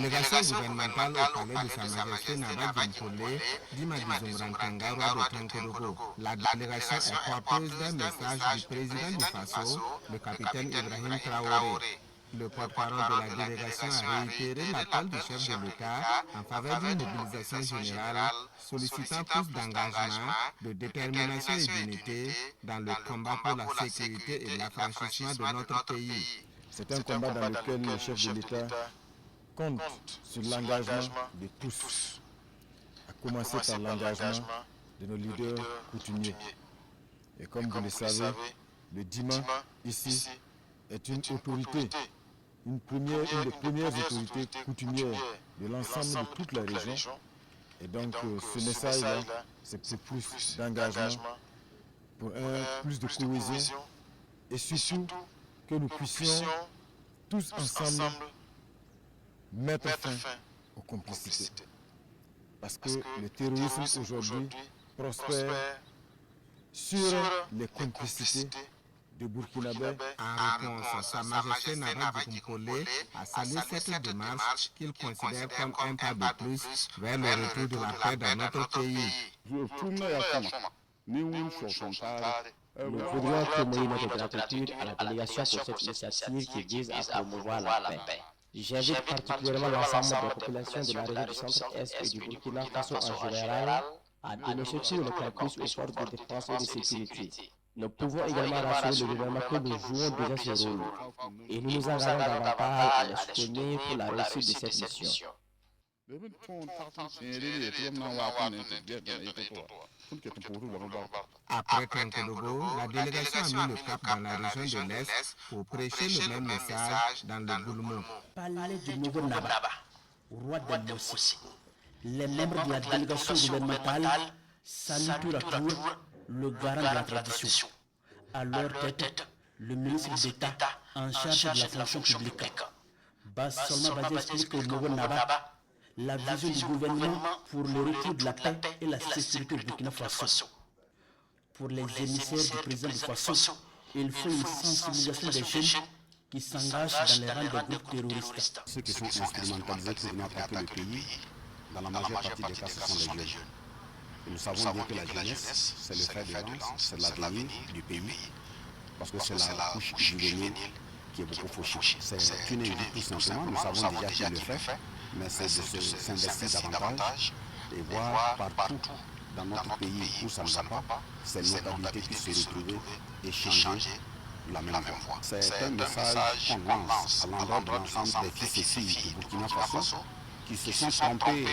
délégation gouvernementale au palais de Sa Majesté Naba Djemkole d'Imagizumbrantanga, roi de Tonkodogo. La délégation est porteuse d'un message du président du Faso, le capitaine Ibrahim Traoré. Le porte-parole de la délégation a réitéré l'appel du chef de l'État en faveur d'une mobilisation générale, sollicitant plus d'engagement, de détermination et d'unité dans le combat pour la sécurité et l'affranchissement de notre pays. C'est un combat dans lequel le chef de l'État compte sur l'engagement de tous, à commencer par l'engagement de nos leaders coutumiers. Et comme vous le savez, le Dima, ici, est une autorité, une des premières autorités coutumières de l'ensemble de toute la région. Et donc, ce message-là, c'est pour plus d'engagement, pour plus de cohésion, et surtout que nous puissions tous ensemble mettre fin aux complicités. Parce que le terrorisme aujourd'hui prospère sur les complicités de Burkinabé. En réponse, Sa Majesté Naba Djemkole a salué cette démarche qu'il considère comme un pas de plus vers le retour de la paix dans notre pays. Nous voudrions témoigner notre gratitude à la délégation pour cette initiative qui vise à promouvoir la paix. J'invite particulièrement l'ensemble des populations de la région du centre-est et du Burkina Faso en général à donner surtout le caprice aux forces de défense et de sécurité. Nous pouvons également rassurer le gouvernement que nous jouons déjà ce rôle et nous nous engageons davantage à les soutenir pour la réussite de cette mission. Après Tonkodogo, la délégation a mis le cap dans la région de l'Est pour prêcher le même message dans le Goulmou. Palais du nouveau Naba, roi de Mossi. Les membres de la délégation gouvernementale saluent tour à tour le garant de la tradition. À leur tête, le ministre d'État en charge de la fonction publique. Solma Badji explique au nouveau Naba la vision du gouvernement pour le retour de la paix et la sécurité au Burkina Faso. Pour les émissaires du président du Faso, il faut une sensibilisation des jeunes qui s'engagent dans les rangs des groupes terroristes. Ceux qui sont instrumentalisés pour venir attaquer le pays, dans la majeure partie des cas, ce sont les jeunes. Et nous savons bien que la jeunesse, c'est le fer de lance, c'est l'avenir du pays, parce que c'est la couche juvénile qui est beaucoup fauchée. C'est une invite tout simplement, nous savons déjà qu'il le fait, mais c'est de s'investir davantage et voir partout dans notre pays où ça ne va pas, c'est notabilité qui se retrouver et changer la même voie. C'est un message qu'on lance à l'endroit de l'ensemble des fils et filles du Burkina Faso qui se sont trompés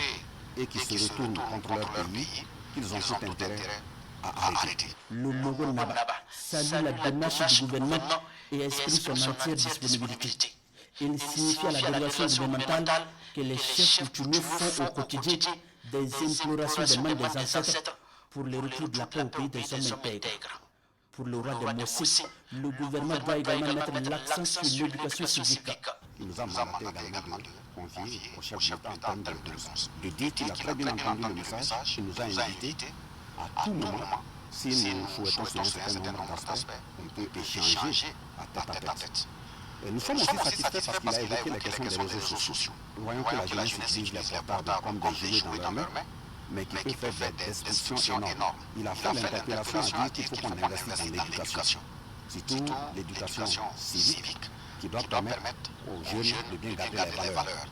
et qui se retournent contre leur pays, qu'ils ont tout intérêt à arrêter. Le Mogo Naba salue la démarche du gouvernement et exprime son entière disponibilité. Il signifie à la délégation gouvernementale que les chefs coutumiers font au quotidien des implorations des mains des ancêtres pour le retour de la paix au pays des hommes intègres. Pour le roi de Mossi, le gouvernement doit également mettre l'accent sur l'éducation civique. Il nous a mandaté également de confier au chef de l'État en termes de réponse, de dire qu'il a très bien entendu le message, il nous a invités à tout moment, si nous souhaitons sur un certain nombre d'aspects, on peut échanger à tête. Et nous sommes aussi satisfaits parce qu'il a évoqué la question des réseaux sociaux. Nous voyons que la jeunesse utilise les portables comme des jouets dans leurs mains, mais qui peut faire des destructions énormes. Il a fait l'interpellation à dire qu'il faut qu'on investisse dans l'éducation, surtout l'éducation civique, qui doit permettre aux jeunes de bien garder les valeurs,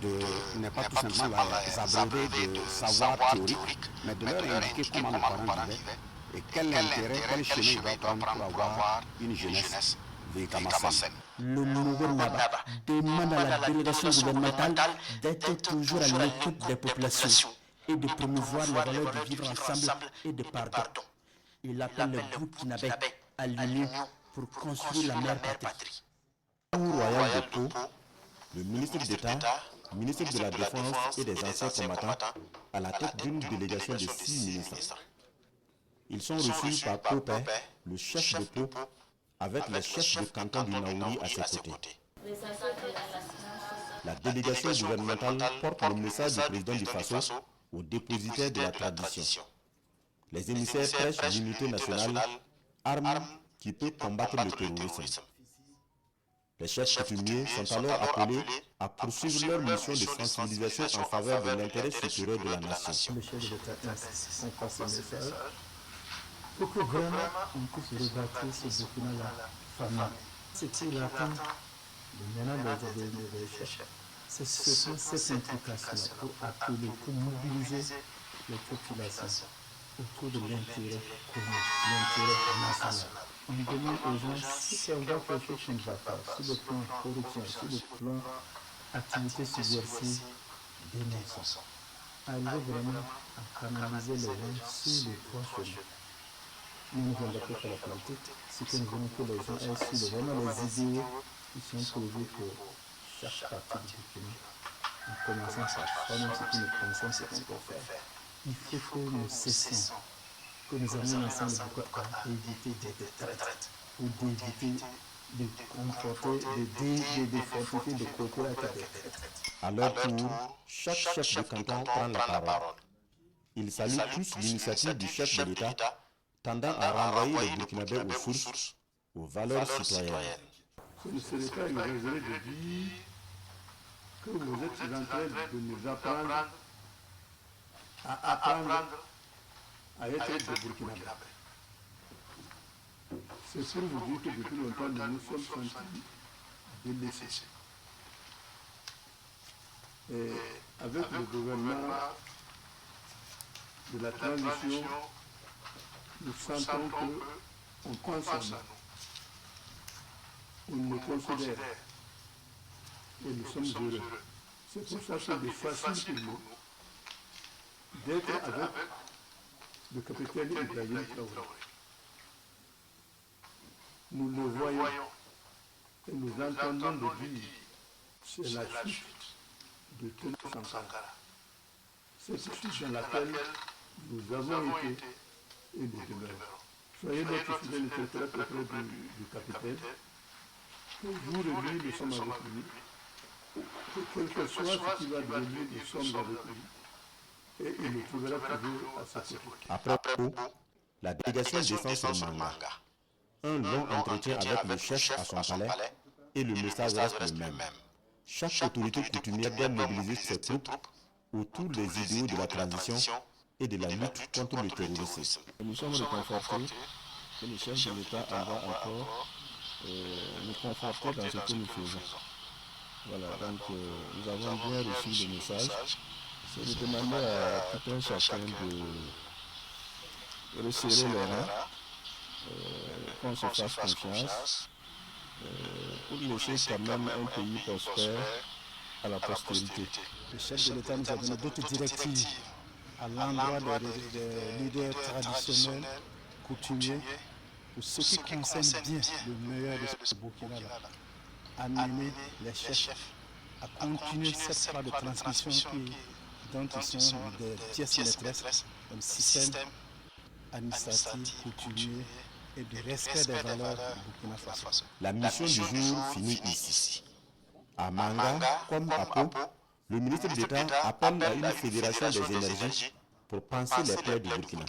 de ne pas tout simplement les abreuver de savoir théorique, mais de leur indiquer comment nos parents vivaient et quel intérêt, quel chemin ils doivent prendre pour avoir une jeunesse véritablement saine. Le nouveau Naba demande à la délégation gouvernementale d'être toujours à l'écoute des populations et de promouvoir les valeurs de vivre ensemble et de pardon. Il appelle le Burkinabé à l'union pour construire la mère patrie. Au royal de Pau, le ministre d'État, ministre de la Défense et des anciens combattants, à la tête d'une délégation de 6 ministres. Ils sont reçus par Popé, le chef de Pau, avec les chefs de canton du Naouri à ses côtés. La délégation gouvernementale porte le message du président du Faso aux dépositaires de la tradition. Les émissaires prêchent l'unité nationale, arme qui peut combattre le terrorisme. Les chefs coutumiers sont alors appelés à poursuivre leur mission de sensibilisation en faveur de l'intérêt supérieur de la nation. Le chef de l'État insiste qu'on fasse ce message pour que vraiment on puisse rebâtir ce Burkina famille. Ce qu'il attend de maintenant des chefs, c'est cette implication pour appeler, pour mobiliser les populations autour de l'intérêt commun, l'intérêt national. On demande aux gens si c'est vrai quelque chose qui ne va pas, sur le plan corruption, sur le plan activité subversive, dénonçons. Arriver vraiment à canaliser les gens sur les trois chemins. Nous ne voulons pas faire la politique, c'est que nous voulons que les gens aient sur vraiment les idéaux qui sont posés pour chaque partie du Burkina. En commençant par soi-même ce qui nous concerne, ce qu'on peut faire. Il faut que nous cessions, que nous amenions ensemble à éviter des traites ou d'éviter de comporter, de fortifier, de coopérer avec des traites. À leur tour, chaque chef de canton prend la parole. Il salue tous l'initiative du chef de l'État tendant à renvoyer les Burkinabés aux sources, aux valeurs citoyennes. Ce ne serait pas exagéré de dire que vous êtes en train de nous apprendre à être des Burkinabés. C'est pour vous dire que depuis longtemps, nous nous sommes sentis délaissés. Et avec le gouvernement de la transition, nous sentons qu'on pense à nous. On nous considère et nous sommes heureux. C'est pour ça que c'est facile pour nous d'être avec le capitaine Ibrahim Traoré. Nous le voyons et nous entendons le dire. C'est la suite de Thomas Sankara. C'est cette suite dans laquelle nous avons été et nous demeurons. Soyez notre fidèle interprète auprès du capitaine. Que jour et nuit, nous sommes avec lui. Que quel que soit ce qui va devenir, nous sommes avec lui. Et il nous trouvera toujours à sa côté. Après coup, la délégation descend sur Manga. Un long entretien avec le chef à son palais et le message reste le même. Chaque autorité coutumière doit mobiliser ses troupes autour des idéaux de la transition et de la lutte contre le terrorisme. Nous sommes réconfortés que le chef de l'État envoie encore nous conforter dans ce que nous faisons. Voilà, donc nous avons bien reçu le message. C'est de demander à tout un chacun de resserrer les reins, qu'on se fasse confiance, pour laisser quand même un pays prospère à la postérité. Le chef de l'État nous a donné d'autres directives à l'endroit des leaders traditionnels, coutumiers, pour ce qui concerne bien le meilleur de ce Burkina-là, amener les chefs à continuer cette part de transmission dont ils sont des pièces maîtresses, un système administratif, coutumier et de respect des valeurs du Burkina Faso. La mission du jour finit ici. À Manga, comme à Pau, le ministre d'État appelle à une fédération des énergies pour penser les plaies du Burkina.